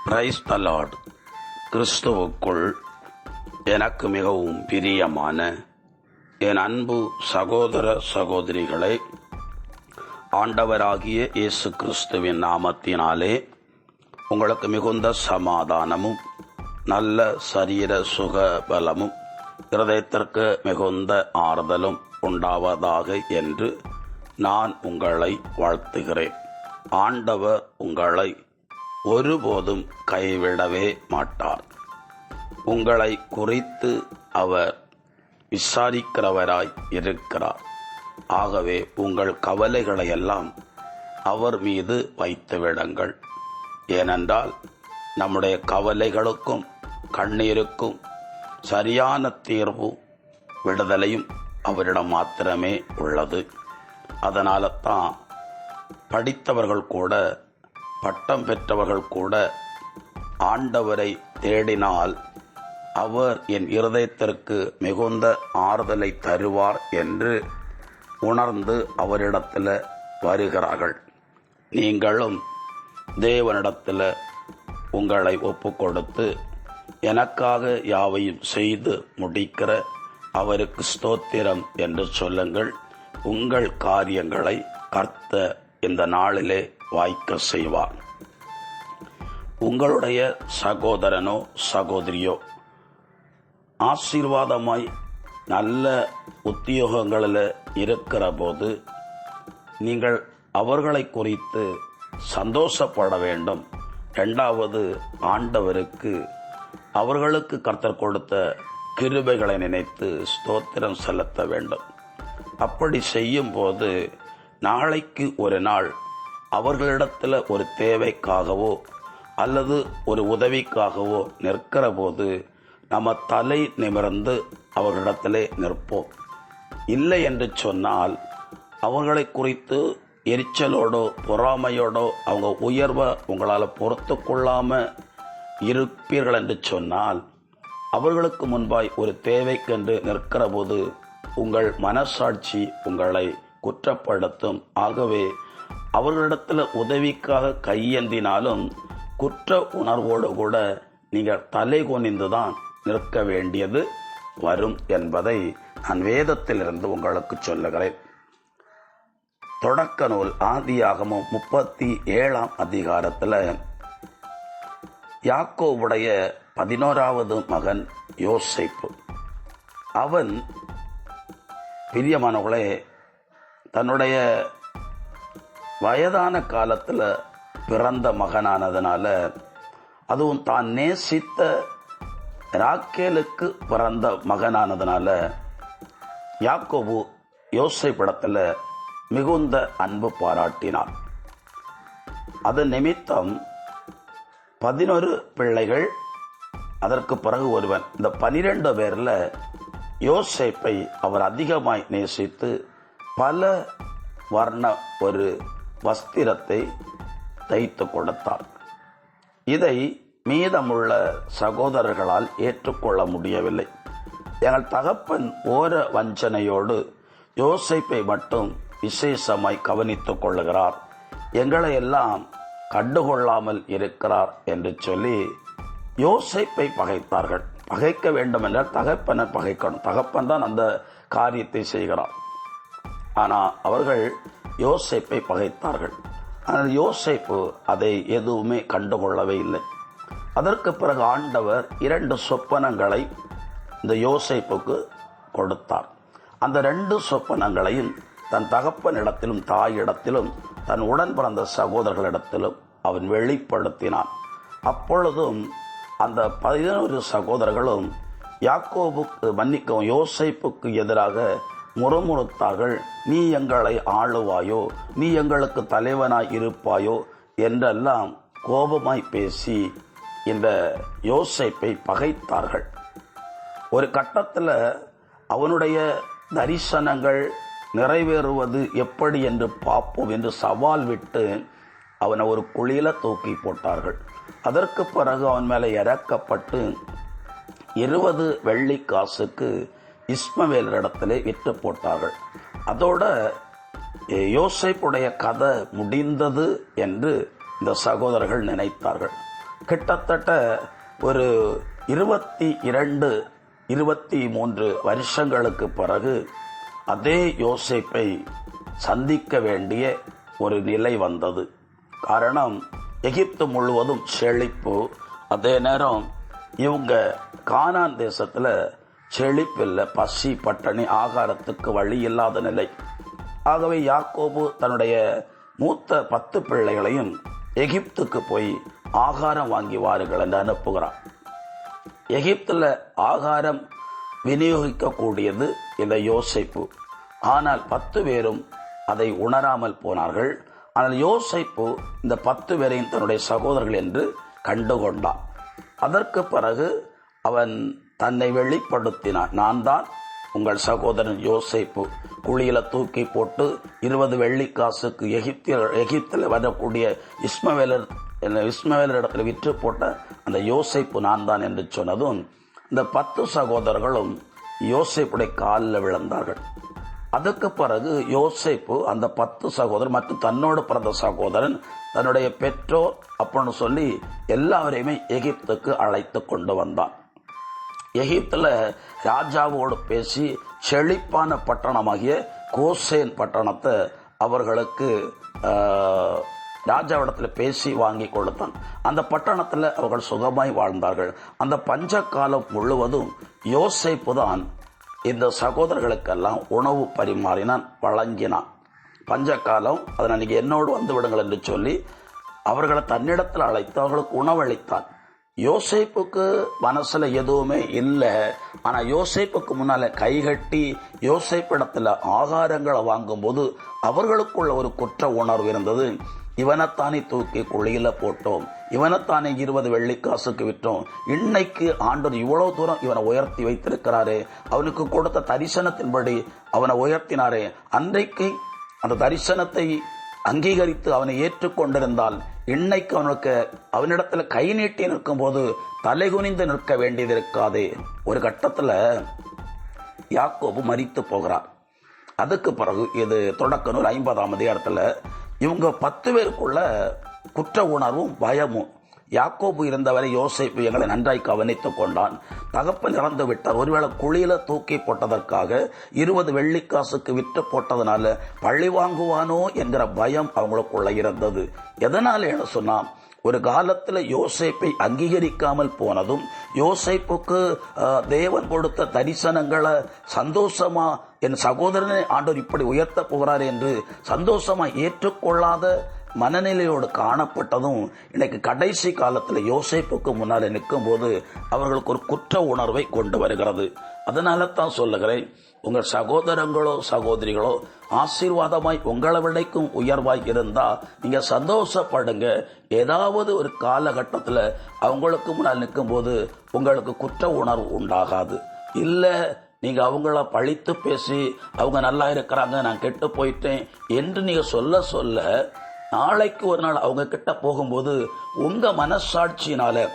Praise the Lord. கிறிஸ்துவுக்குள் எனக்கு மிகவும் பிரியமான என் அன்பு சகோதர சகோதரிகளை, ஆண்டவராகிய இயேசு கிறிஸ்துவின் நாமத்தினாலே உங்களுக்கு மிகுந்த சமாதானமும் நல்ல சரீர சுக பலமும் இருதயத்திற்கு மிகுந்த ஆறுதலும் உண்டாவதாக என்று நான் உங்களை வாழ்த்துகிறேன். ஆண்டவர் உங்களை ஒருபோதும் கைவிடவே மாட்டார். உங்களை குறித்து அவர் விசாரிக்கிறவராய் இருக்கிறார். ஆகவே உங்கள் கவலைகளை எல்லாம் அவர் மீது வைத்துவிடுங்கள். ஏனென்றால் நம்முடைய கவலைகளுக்கும் கண்ணீருக்கும் சரியான தீர்வு விடுதலையும் அவரிடம் மாத்திரமே உள்ளது. அதனால தான் படித்தவர்கள் கூட, பட்டம் பெற்றவர்கள் கூட ஆண்டவரை தேடினால் அவர் என் இருதயத்திற்கு மிகுந்த ஆறுதலை தருவார் என்று உணர்ந்து அவரிடத்தில் வருகிறார்கள். நீங்களும் தேவனிடத்தில் உங்களை ஒப்பு கொடுத்து எனக்காக யாவையும் செய்து முடிக்கிற அவருக்கு ஸ்தோத்திரம் என்று சொல்லுங்கள். உங்கள் காரியங்களை கர்த்தர் இந்த நாளிலே வாய்க்க செய்வார். உங்களுடைய சகோதரனோ சகோதரியோ ஆசீர்வாதமாய் நல்ல உத்தியோகங்களில் இருக்கிற போது நீங்கள் அவர்களை குறித்து சந்தோஷப்பட வேண்டும். இரண்டாவது, ஆண்டவருக்கு அவர்களுக்கு கர்த்தர் கொடுத்த கிருபைகளை நினைத்து ஸ்தோத்திரம் செலுத்த வேண்டும். அப்படி செய்யும் போது நாளைக்கு ஒரு நாள் அவர்களிடத்தில் ஒரு தேவைக்காகவோ அல்லது ஒரு உதவிக்காகவோ நிற்கிற போது நம்ம தலை நிமிர்ந்து அவர்களிடத்திலே நிற்போம். இல்லை என்று சொன்னால் அவர்களை குறித்து எரிச்சலோடோ பொறாமையோடோ அவங்க உயர்வை உங்களால் பொறுத்து கொள்ளாமல் இருப்பீர்கள் என்று சொன்னால் அவர்களுக்கு முன்பாய் ஒரு தேவைக்கென்று நிற்கிற போது உங்கள் மனசாட்சி உங்களை குற்றப்படுத்தும். ஆகவே அவர்களிடத்தில் உதவிக்காக கையேந்தினாலும் குற்ற உணர்வோடு கூட நீங்கள் தலை குனிந்துதான் நிற்க வேண்டியது வரும் என்பதை நான் வேதத்திலிருந்து உங்களுக்கு சொல்லுகிறேன். தொடக்க நூல் ஆதியாகமம் 37ஆம் அதிகாரத்தில் யாக்கோபுடைய 11வது மகன் யோசேப்பு, அவன் பிரியமானவர்களே தன்னுடைய வயதான காலத்தில் பிறந்த மகனானதுனால, அதுவும் தான் நேசித்த ராக்கேலுக்கு பிறந்த மகனானதுனால யாக்கோபு யோசேப்பிடத்தில் மிகுந்த அன்பு பாராட்டினார். அது நிமித்தம் 11 பிள்ளைகள், அதற்கு பிறகு ஒருவன். இந்த 12 பேரில் யோசேப்பை அவர் அதிகமாய் நேசித்து பல வர்ண ஒரு வஸ்திரத்தை தைத்து கொடுத்தார். இதை மீதமுள்ள சகோதரர்களால் ஏற்றுக்கொள்ள முடியவில்லை. எங்கள் தகப்பன் ஓர வஞ்சனையோடு யோசேப்பை மட்டும் விசேஷமாய் கவனித்துக் கொள்ளுகிறார், எங்களை எல்லாம் கண்டுகொள்ளாமல் இருக்கிறார் என்று சொல்லி யோசேப்பை பகைத்தார்கள். பகைக்க வேண்டும் என்றால் தகப்பனை பகைக்கணும். தகப்பன் தான் அந்த காரியத்தை செய்கிறார். ஆனால் அவர்கள் யோசேப்பை பகைத்தார்கள். ஆனால் யோசேப்பு அதை எதுவுமே கண்டுகொள்ளவே இல்லை. அதற்கு பிறகு ஆண்டவர் 2 சொப்பனங்களை இந்த யோசேப்புக்கு கொடுத்தார். அந்த 2 சொப்பனங்களையும் தன் தகப்பனிடத்திலும் தாயிடத்திலும் தன் உடன் பிறந்த சகோதரர்களிடத்திலும் அவன் வெளிப்படுத்தினான். அப்பொழுதும் அந்த 11 சகோதரர்களும் யோசேப்புக்கு எதிராக முறுமுறுத்தார்கள். நீ எங்களை ஆளுவாயோ, நீ எங்களுக்கு தலைவனாய் இருப்பாயோ என்றெல்லாம் கோபமாய் பேசி இந்த யோசேப்பை பகைத்தார்கள். ஒரு கட்டத்தில் அவனுடைய தரிசனங்கள் நிறைவேறுவது எப்படி என்று பார்ப்போம் என்று சவால் விட்டு அவனை ஒரு குழியில தூக்கி போட்டார்கள். அதற்கு பிறகு அவன் மேலே இறக்கப்பட்டு 20 வெள்ளி காசுக்கு இஸ்மவேலரிடத்திலே விற்று போட்டார்கள். அதோட யோசேப்புடைய கதை முடிந்தது என்று இந்த சகோதரர்கள் நினைத்தார்கள். கிட்டத்தட்ட ஒரு 22 23 வருஷங்களுக்கு பிறகு அதே யோசேப்பை சந்திக்க வேண்டிய ஒரு நிலை வந்தது. காரணம், எகிப்து முழுவதும் செழிப்பு, அதே நேரம் இவங்க கானான் தேசத்துல செழிப்பில்லை, பசி பட்டணி, ஆகாரத்துக்கு வழி இல்லாத நிலை. ஆகவே யாக்கோபு தன்னுடைய மூத்த 10 பிள்ளைகளையும் எகிப்துக்கு போய் ஆகாரம் வாங்கி வாருங்கள் என்று அனுப்புகிறான். எகிப்துல ஆகாரம் விநியோகிக்கக்கூடியது இந்த யோசேப்பு. ஆனால் 10 பேரும் அதை உணராமல் போனார்கள். ஆனால் யோசேப்பு இந்த 10 பேரையும் தன்னுடைய சகோதரர்கள் என்று கண்டுகொண்டான். அதற்கு பிறகு அவன் தன்னை வெளிப்படுத்தினான். நான் தான் உங்கள் சகோதரன் யோசேப்பு. குழியில தூக்கி போட்டு 20 வெள்ளிக்காசுக்கு எகிப்தில் வரக்கூடிய இஸ்மவேலர் இடத்துல விற்று போட்ட அந்த யோசேப்பு நான் தான் என்று சொன்னதும் இந்த 10 சகோதரர்களும் யோசேப்புடைய காலில் விழுந்தார்கள். அதுக்கு பிறகு யோசேப்பு அந்த 10 சகோதரர் மற்றும் தன்னோடு பிறந்த சகோதரன், தன்னுடைய பெற்றோர் அப்படின்னு சொல்லி எல்லாரையுமே எகிப்துக்கு அழைத்து கொண்டு வந்தான். எகிப்துல ராஜாவோடு பேசி செழிப்பான பட்டணமாகிய கோசேன் பட்டணத்தை அவர்களுக்கு ராஜாவிடத்தில் பேசி வாங்கி கொடுத்தான். அந்த பட்டணத்தில் அவர்கள் சுகமாய் வாழ்ந்தார்கள். அந்த பஞ்ச காலம் முழுவதும் யோசேப்பு தான் இந்த சகோதரர்களுக்கெல்லாம் உணவு பரிமாறினான், வழங்கினான். பஞ்ச காலம், அதனால் நீங்க என்னோடு வந்து விடுங்கள் என்று சொல்லி அவர்களை தன்னிடத்தில் அழைத்து அவர்களுக்கு உணவளித்தான். யோசேப்புக்கு மனசுல எதுவுமே இல்லை. ஆனா யோசேப்புக்கு முன்னால கைகட்டி யோசேப்பிடத்துல ஆகாரங்களை வாங்கும் போது அவர்களுக்குள்ள ஒரு குற்ற உணர்வு இருந்தது. இவனைத்தானே தூக்கி குழியில போட்டோம், இவனைத்தானே 20 வெள்ளிக்காசுக்கு விட்டோம், இன்னைக்கு ஆண்டவர் இவ்வளவு தூரம் இவனை உயர்த்தி வைத்திருக்கிறாரே, அவனுக்கு கொடுத்த தரிசனத்தின்படி அவனை உயர்த்தினாரே, அன்றைக்கு அந்த தரிசனத்தை அங்கீகரித்து அவனை ஏற்றுக்கொண்டிருந்தால் இன்னைக்கு அவனிடத்துல கை நீட்டி நிற்கும் போது தலைகுனிந்து நிற்க வேண்டியது இருக்காதே. ஒரு கட்டத்துல யாக்கோபு மரித்து போகிறார். அதுக்கு பிறகு இது தொடக்க நூல் 50ஆம் அதிகாரத்துல இவங்க 10 பேருக்குள்ள குற்ற உணர்வும் பயமும். யாக்கோபு இருந்தவரை யோசேப்பு எங்களை நன்றாய் கவனித்துக் கொண்டான். தகப்பன் இறந்து விட்டார், ஒருவேளை குழியில தூக்கி போட்டதற்காக 20 வெள்ளிக்காசுக்கு விற்று போட்டதுனால பழி வாங்குவானோ என்கிற பயம் அவங்களுக்குள்ள இருந்தது. எதனால என்ன சொன்னா, ஒரு காலத்துல யோசேப்பை அங்கீகரிக்காமல் போனதும், யோசேப்புக்கு தேவன் கொடுத்த தரிசனங்களை சந்தோஷமா என் சகோதரனை ஆண்டவர் இப்படி உயர்த்த போகிறார் என்று சந்தோஷமா ஏற்றுக்கொள்ளாத மனநிலையோடு காணப்பட்டதும் இன்னைக்கு கடைசி காலத்துல யோசேப்புக்கு முன்னால நிற்கும் போது அவர்களுக்கு ஒரு குற்ற உணர்வை கொண்டு வருகிறது. அதனால தான் சொல்லுகிறேன், உங்கள் சகோதரங்களோ சகோதரிகளோ ஆசீர்வாதமாய் உங்களை விடைக்கும் உயர்வாய் இருந்தா நீங்க சந்தோஷப்படுங்க. ஏதாவது ஒரு காலகட்டத்துல அவங்களுக்கு முன்னால் நிற்கும் போது உங்களுக்கு குற்ற உணர்வு உண்டாகாது. இல்ல நீங்க அவங்கள பழித்து பேசி அவங்க நல்லா இருக்கிறாங்க, நான் கெட்டு போயிட்டேன் என்று நீங்க சொல்ல சொல்ல நாளைக்கு ஒரு நாள் அவங்க கிட்ட போகும்போது உங்க மனசாட்சியினால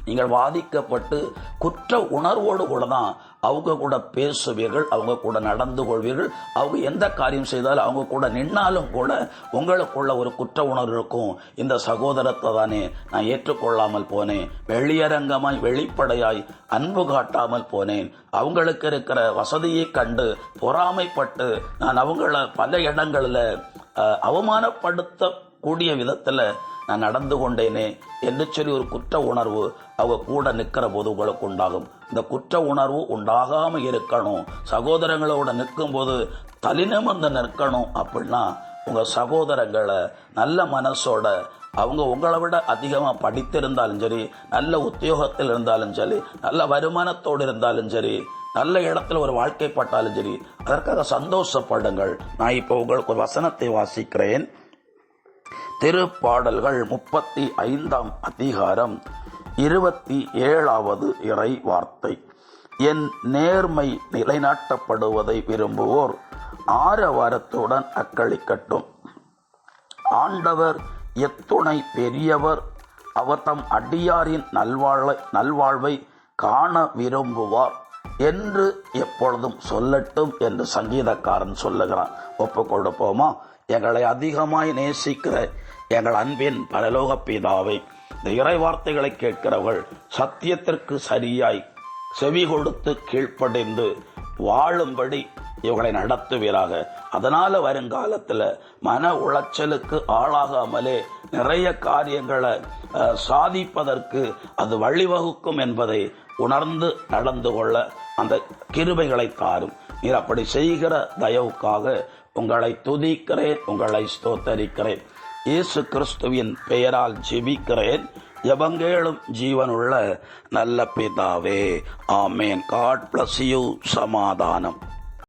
நீங்கள் பாதிக்கப்பட்டு குற்ற உணர்வோடு கூட தான் அவங்க கூட பேசுவீர்கள், அவங்க கூட நடந்து கொள்வீர்கள். அவங்க எந்த காரியம் செய்தாலும் அவங்க கூட நின்னாலும் கூட உங்களுக்குள்ள ஒரு குற்ற உணர்வு இருக்கும். இந்த சகோதரத்தை தானே நான் ஏற்றுக்கொள்ளாமல் போனேன், வெளியரங்கமாய் வெளிப்படையாய் அன்பு காட்டாமல் போனேன், அவங்களுக்கு இருக்கிற வசதியை கண்டு பொறாமைப்பட்டு நான் அவங்கள பல இடங்களில் அவமானப்படுத்தக்கூடிய விதத்துல நான் நடந்து கொண்டேனே என்று சொல்லி ஒரு குற்ற உணர்வு அவங்க கூட நிற்கிற போது உங்களுக்கு உண்டாகும். இந்த குற்ற உணர்வு உண்டாகாம இருக்கணும். சகோதரங்களோட நிற்கும் போது தலிநிமிர்ந்து நிற்கணும். அப்படின்னா உங்க சகோதரங்களை நல்ல மனசோட, அவங்க உங்களை விட அதிகமா படித்திருந்தாலும் சரி, நல்ல உத்தியோகத்தில் இருந்தாலும் சரி, நல்ல வருமானத்தோடு இருந்தாலும் சரி, நல்ல இடத்துல ஒரு வாழ்க்கைப்பட்டாலும் சரி, அதற்காக சந்தோஷப்படுங்கள். நான் இப்போ உங்களுக்கு ஒரு வசனத்தை வாசிக்கிறேன். திருப்பாடல்கள் 35ஆம் அதிகாரம் 27வது இறை வார்த்தை. என் நேர்மை நிலைநாட்டப்படுவதை விரும்புவோர் ஆரவாரத்துடன் அக்களிக்கட்டும். ஆண்டவர் எத்துணை பெரியவர், அவர் தம் அடியாரின் நல்வாழ்வை காண விரும்புவார் என்று எப்பொழுதும் சொல்லட்டும் என்று சங்கீதக்காரன் சொல்லுகிறான். ஒப்பு கொடுப்போமா? எங்களை அதிகமாய் நேசிக்கிற எங்கள் அன்பின் பரலோக பிதாவே, இந்த இறை வார்த்தைகளை கேட்கிறவர்கள் சத்தியத்திற்கு சரியாய் செவி கொடுத்து கீழ்ப்படிந்து வாழும்படி இவங்களை நடத்துவீராக. அதனால வருங்காலத்தில் மன உளைச்சலுக்கு ஆளாகாமலே நிறைய காரியங்களை சாதிப்பதற்கு அது வழிவகுக்கும் என்பதை உணர்ந்து நடந்து கொள்ள அந்த கிருபைகளை தாரும். நீர் அப்படி செய்கிற தயவுக்காக உங்களை துதிக்கிறேன், உங்களை ஸ்தோத்தரிக்கிறேன். இயேசு கிறிஸ்துவின் பெயரால் ஜெபிக்கிறேன், ஜெபங்கேளும் ஜீவனுள்ள நல்ல பிதாவே, ஆமேன். God bless you. சமாதானம்.